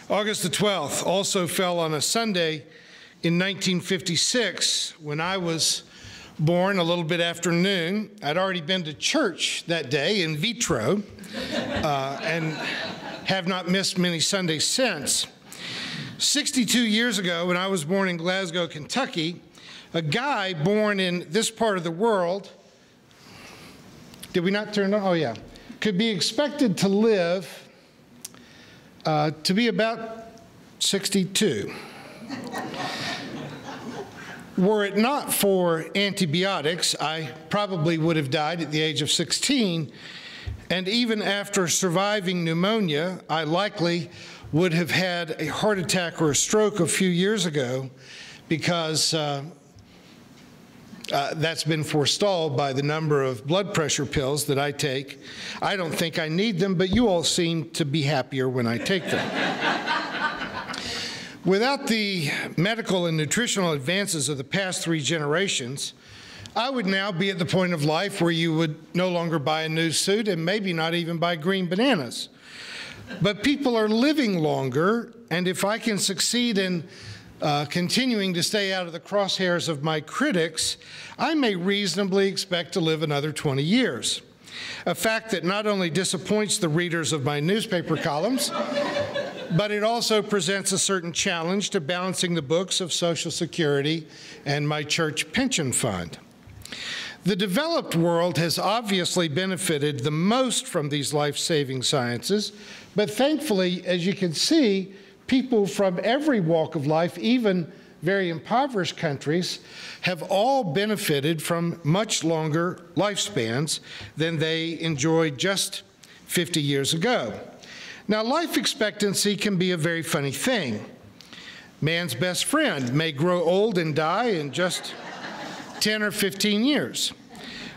August the 12th also fell on a Sunday in 1956 when I was born a little bit after noon. I'd already been to church that day in vitro and have not missed many Sundays since. 62 years ago, when I was born in Glasgow, Kentucky, a guy born in this part of the world, did we not turn on? Oh yeah, could be expected to live to be about 62. Were it not for antibiotics, I probably would have died at the age of 16, and even after surviving pneumonia, I likely would have had a heart attack or a stroke a few years ago because that's been forestalled by the number of blood pressure pills that I take. I don't think I need them, but you all seem to be happier when I take them. Without the medical and nutritional advances of the past 3 generations, I would now be at the point of life where you would no longer buy a new suit and maybe not even buy green bananas. But people are living longer, and if I can succeed in continuing to stay out of the crosshairs of my critics, I may reasonably expect to live another 20 years. A fact that not only disappoints the readers of my newspaper columns, but it also presents a certain challenge to balancing the books of Social Security and my church pension fund. The developed world has obviously benefited the most from these life-saving sciences, but thankfully, as you can see, people from every walk of life, even very impoverished countries, have all benefited from much longer lifespans than they enjoyed just 50 years ago. Now, life expectancy can be a very funny thing. Man's best friend may grow old and die in just 10 or 15 years,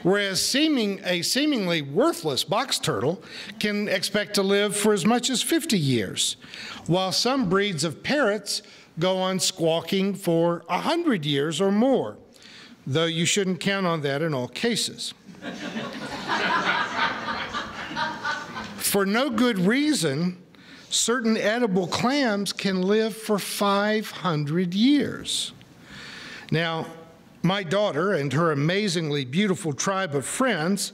whereas a seemingly worthless box turtle can expect to live for as much as 50 years, while some breeds of parrots go on squawking for 100 years or more, though you shouldn't count on that in all cases. For no good reason, certain edible clams can live for 500 years. Now, my daughter and her amazingly beautiful tribe of friends,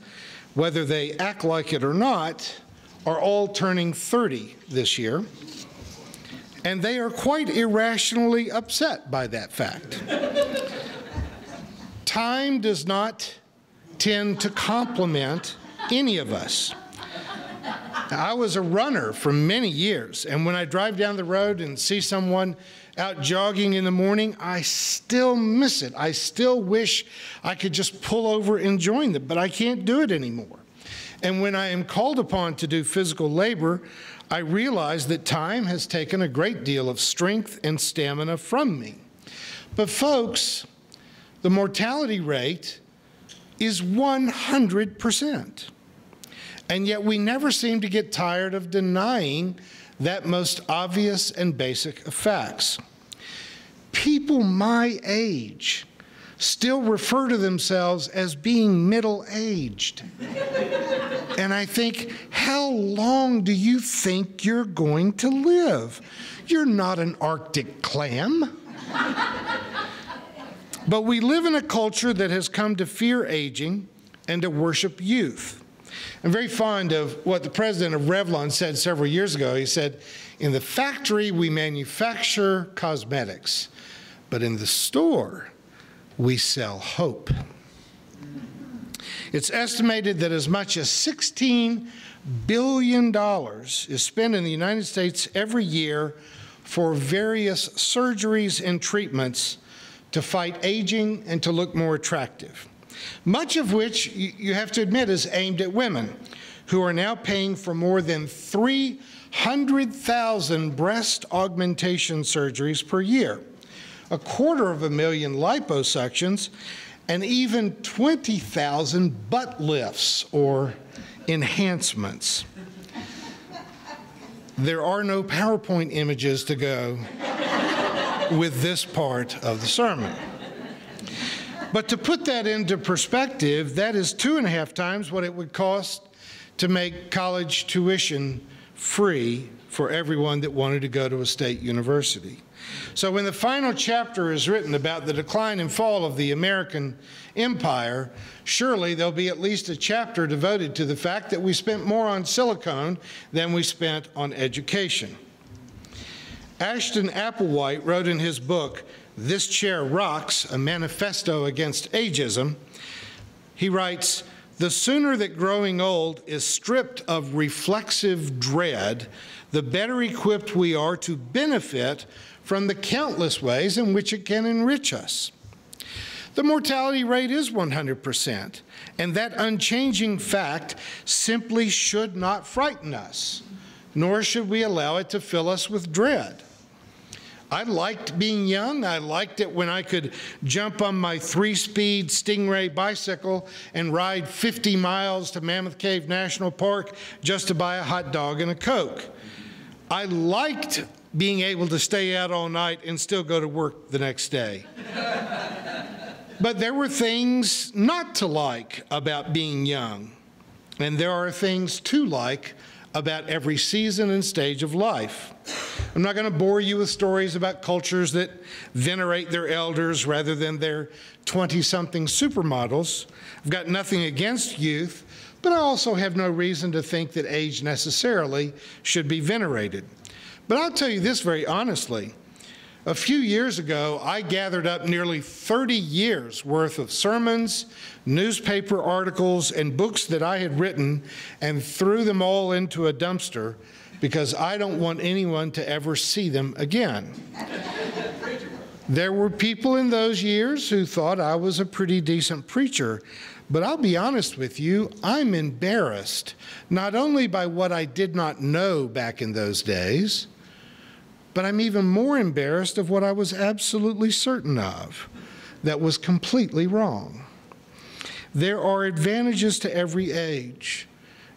whether they act like it or not, are all turning 30 this year, and they are quite irrationally upset by that fact. Time does not tend to compliment any of us. I was a runner for many years, and when I drive down the road and see someone out jogging in the morning, I still miss it. I still wish I could just pull over and join them, but I can't do it anymore. And when I am called upon to do physical labor, I realize that time has taken a great deal of strength and stamina from me. But folks, the mortality rate is 100%. And yet we never seem to get tired of denying that most obvious and basic of facts. People my age still refer to themselves as being middle-aged. And I think, how long do you think you're going to live? You're not an Arctic clam. But we live in a culture that has come to fear aging and to worship youth. I'm very fond of what the president of Revlon said several years ago. He said, in the factory, we manufacture cosmetics, but in the store, we sell hope. It's estimated that as much as $16 billion is spent in the United States every year for various surgeries and treatments to fight aging and to look more attractive. Much of which, you have to admit, is aimed at women, who are now paying for more than 300,000 breast augmentation surgeries per year, 250,000 liposuctions, and even 20,000 butt lifts or enhancements. There are no PowerPoint images to go with this part of the sermon. But to put that into perspective, that is 2.5 times what it would cost to make college tuition free for everyone that wanted to go to a state university. So when the final chapter is written about the decline and fall of the American empire, surely there'll be at least a chapter devoted to the fact that we spent more on silicone than we spent on education. Ashton Applewhite wrote in his book, This Chair Rocks, a manifesto against ageism, he writes, "The sooner that growing old is stripped of reflexive dread, the better equipped we are to benefit from the countless ways in which it can enrich us." The mortality rate is 100%, and that unchanging fact simply should not frighten us, nor should we allow it to fill us with dread. I liked being young. I liked it when I could jump on my 3-speed Stingray bicycle and ride 50 miles to Mammoth Cave National Park just to buy a hot dog and a Coke. I liked being able to stay out all night and still go to work the next day. But there were things not to like about being young, and there are things to like about every season and stage of life. I'm not going to bore you with stories about cultures that venerate their elders rather than their 20-something supermodels. I've got nothing against youth, but I also have no reason to think that age necessarily should be venerated. But I'll tell you this very honestly. A few years ago, I gathered up nearly 30 years worth of sermons, newspaper articles, and books that I had written and threw them all into a dumpster because I don't want anyone to ever see them again. There were people in those years who thought I was a pretty decent preacher, but I'll be honest with you, I'm embarrassed, not only by what I did not know back in those days, but I'm even more embarrassed of what I was absolutely certain of, that was completely wrong. There are advantages to every age,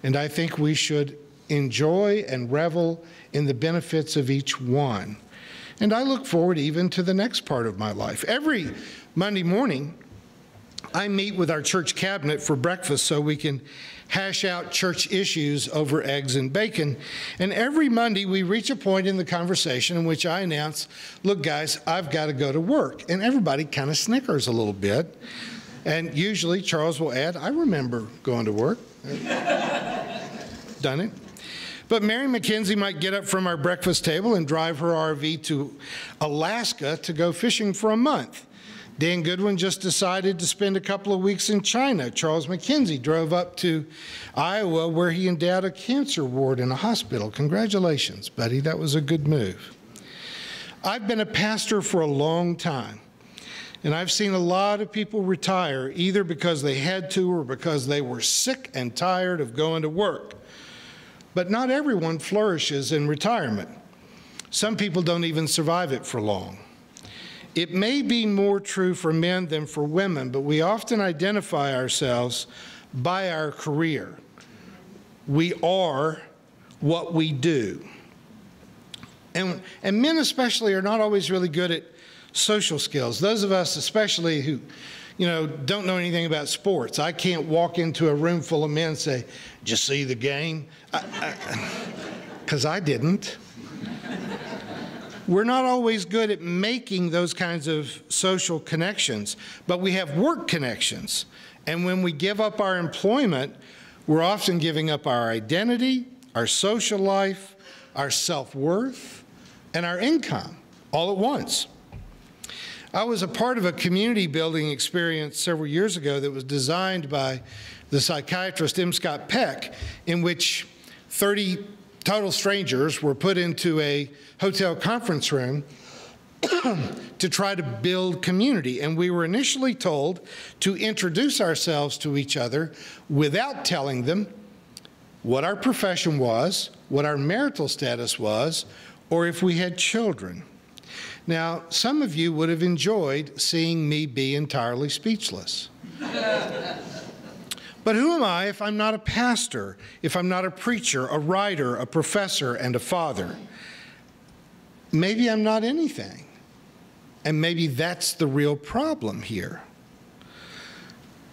and I think we should enjoy and revel in the benefits of each one. And I look forward even to the next part of my life. Every Monday morning, I meet with our church cabinet for breakfast so we can hash out church issues over eggs and bacon. And every Monday, we reach a point in the conversation in which I announce, look, guys, I've got to go to work. And everybody kind of snickers a little bit. And usually, Charles will add, I remember going to work. Done it. But Mary McKenzie might get up from our breakfast table and drive her RV to Alaska to go fishing for a month. Dan Goodwin just decided to spend a couple of weeks in China. Charles McKenzie drove up to Iowa where he endowed a cancer ward in a hospital. Congratulations, buddy. That was a good move. I've been a pastor for a long time, and I've seen a lot of people retire either because they had to or because they were sick and tired of going to work. But not everyone flourishes in retirement. Some people don't even survive it for long. It may be more true for men than for women, but we often identify ourselves by our career. We are what we do. And men especially are not always really good at social skills. Those of us especially who, don't know anything about sports. I can't walk into a room full of men and say, did you see the game? Because I didn't. We're not always good at making those kinds of social connections, but we have work connections. And when we give up our employment, we're often giving up our identity, our social life, our self-worth, and our income all at once. I was a part of a community building experience several years ago that was designed by the psychiatrist M. Scott Peck, in which 30 total strangers were put into a hotel conference room to try to build community. And we were initially told to introduce ourselves to each other without telling them what our profession was, what our marital status was, or if we had children. Now, some of you would have enjoyed seeing me be entirely speechless. But who am I if I'm not a pastor, if I'm not a preacher, a writer, a professor, and a father? Maybe I'm not anything. And maybe that's the real problem here.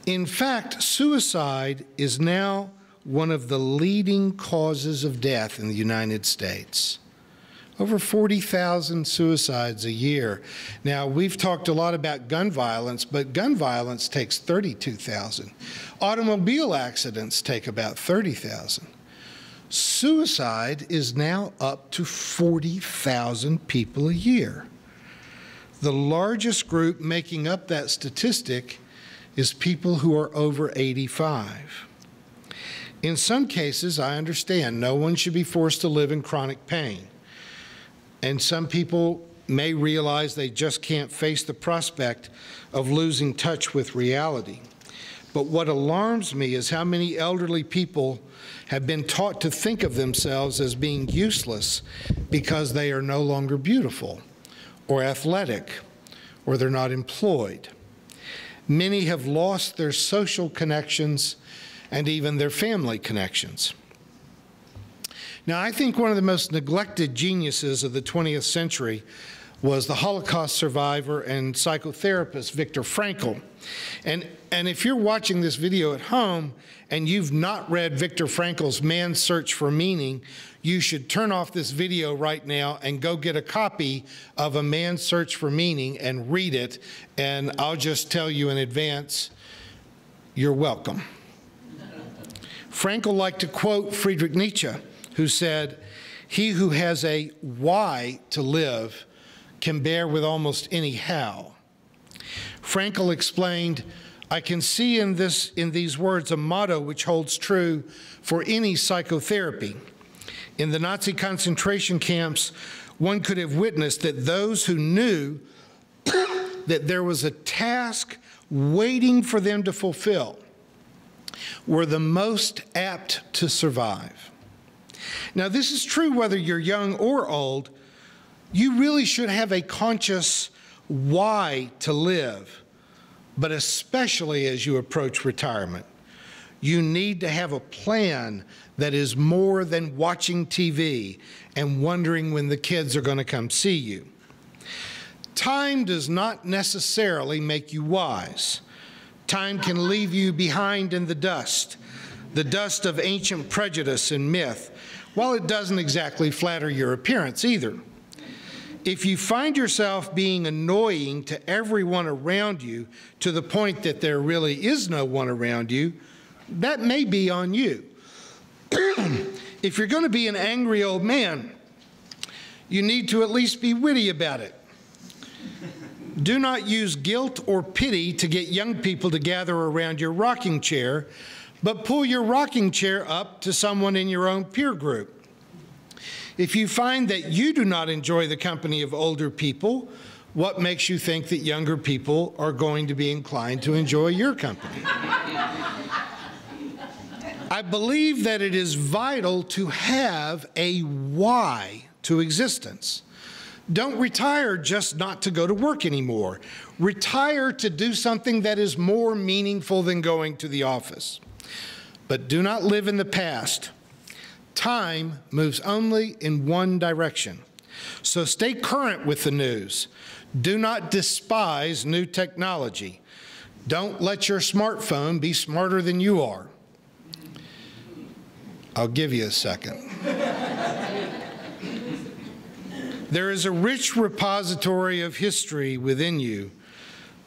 In fact, suicide is now one of the leading causes of death in the United States. Over 40,000 suicides a year. Now, we've talked a lot about gun violence, but gun violence takes 32,000. Automobile accidents take about 30,000. Suicide is now up to 40,000 people a year. The largest group making up that statistic is people who are over 85. In some cases, I understand no one should be forced to live in chronic pain. And some people may realize they just can't face the prospect of losing touch with reality. But what alarms me is how many elderly people have been taught to think of themselves as being useless because they are no longer beautiful or athletic or they're not employed. Many have lost their social connections and even their family connections. Now, I think one of the most neglected geniuses of the 20th century was the Holocaust survivor and psychotherapist Viktor Frankl. And if you're watching this video at home and you've not read Viktor Frankl's Man's Search for Meaning, you should turn off this video right now and go get a copy of A Man's Search for Meaning and read it. And I'll just tell you in advance, you're welcome. Frankl liked to quote Friedrich Nietzsche, who said, "He who has a why to live can bear with almost any how." Frankl explained, "I can see in these words a motto which holds true for any psychotherapy. In the Nazi concentration camps, one could have witnessed that those who knew that there was a task waiting for them to fulfill were the most apt to survive." Now, this is true whether you're young or old. You really should have a conscious why to live, but especially as you approach retirement. You need to have a plan that is more than watching TV and wondering when the kids are going to come see you. Time does not necessarily make you wise. Time can leave you behind in the dust of ancient prejudice and myth, while it doesn't exactly flatter your appearance either. If you find yourself being annoying to everyone around you to the point that there really is no one around you, that may be on you. If you're going to be an angry old man, you need to at least be witty about it. Do not use guilt or pity to get young people to gather around your rocking chair, but pull your rocking chair up to someone in your own peer group. If you find that you do not enjoy the company of older people, what makes you think that younger people are going to be inclined to enjoy your company? I believe that it is vital to have a why to existence. Don't retire just not to go to work anymore. Retire to do something that is more meaningful than going to the office. But do not live in the past. Time moves only in one direction. So stay current with the news. Do not despise new technology. Don't let your smartphone be smarter than you are. I'll give you a second. There is a rich repository of history within you,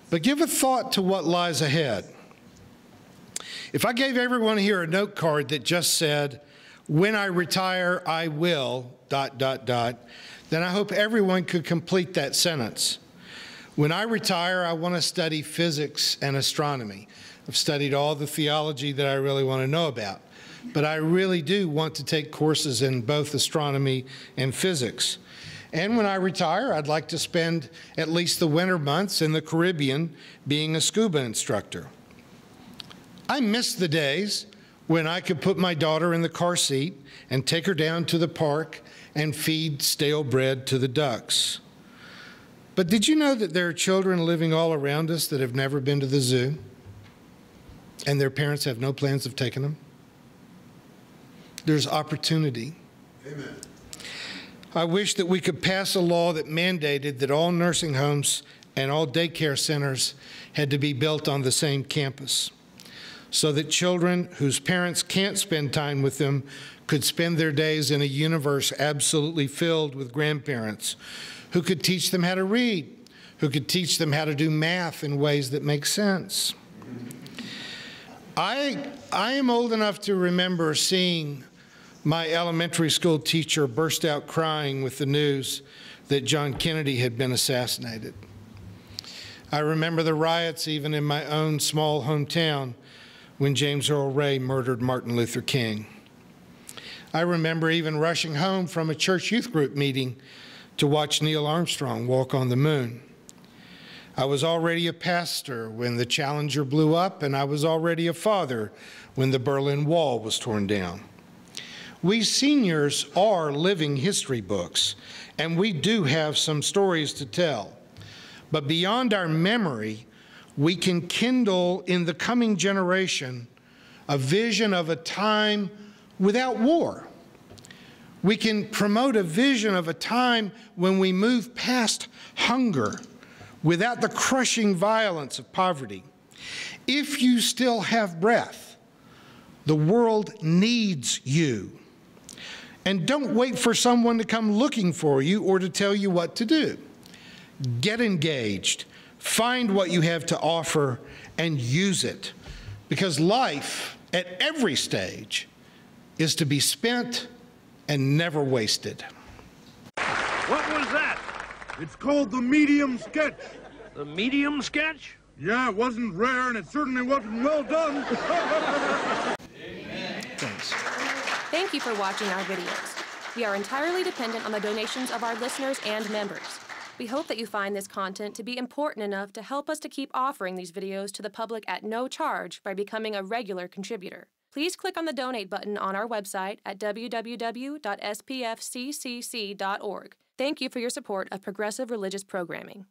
but give a thought to what lies ahead. If I gave everyone here a note card that just said, "When I retire, I will, ... then I hope everyone could complete that sentence. When I retire, I want to study physics and astronomy. I've studied all the theology that I really want to know about, but I really do want to take courses in both astronomy and physics. And when I retire, I'd like to spend at least the winter months in the Caribbean being a scuba instructor." I miss the days when I could put my daughter in the car seat and take her down to the park and feed stale bread to the ducks. But did you know that there are children living all around us that have never been to the zoo, and their parents have no plans of taking them? There's opportunity. Amen. I wish that we could pass a law that mandated that all nursing homes and all daycare centers had to be built on the same campus, so that children whose parents can't spend time with them could spend their days in a universe absolutely filled with grandparents who could teach them how to read, who could teach them how to do math in ways that make sense. I am old enough to remember seeing my elementary school teacher burst out crying with the news that John Kennedy had been assassinated. I remember the riots even in my own small hometown when James Earl Ray murdered Martin Luther King. I remember even rushing home from a church youth group meeting to watch Neil Armstrong walk on the moon. I was already a pastor when the Challenger blew up, and I was already a father when the Berlin Wall was torn down. We seniors are living history books, and we do have some stories to tell. But beyond our memory, we can kindle in the coming generation a vision of a time without war. We can promote a vision of a time when we move past hunger without the crushing violence of poverty. If you still have breath, the world needs you. And don't wait for someone to come looking for you or to tell you what to do. Get engaged, find what you have to offer, and use it. Because life, at every stage, is to be spent and never wasted. What was that? It's called the medium sketch. The medium sketch? Yeah, it wasn't rare, and it certainly wasn't well done. Thanks. Thank you for watching our videos. We are entirely dependent on the donations of our listeners and members. We hope that you find this content to be important enough to help us to keep offering these videos to the public at no charge by becoming a regular contributor. Please click on the donate button on our website at www.spfccc.org. Thank you for your support of progressive religious programming.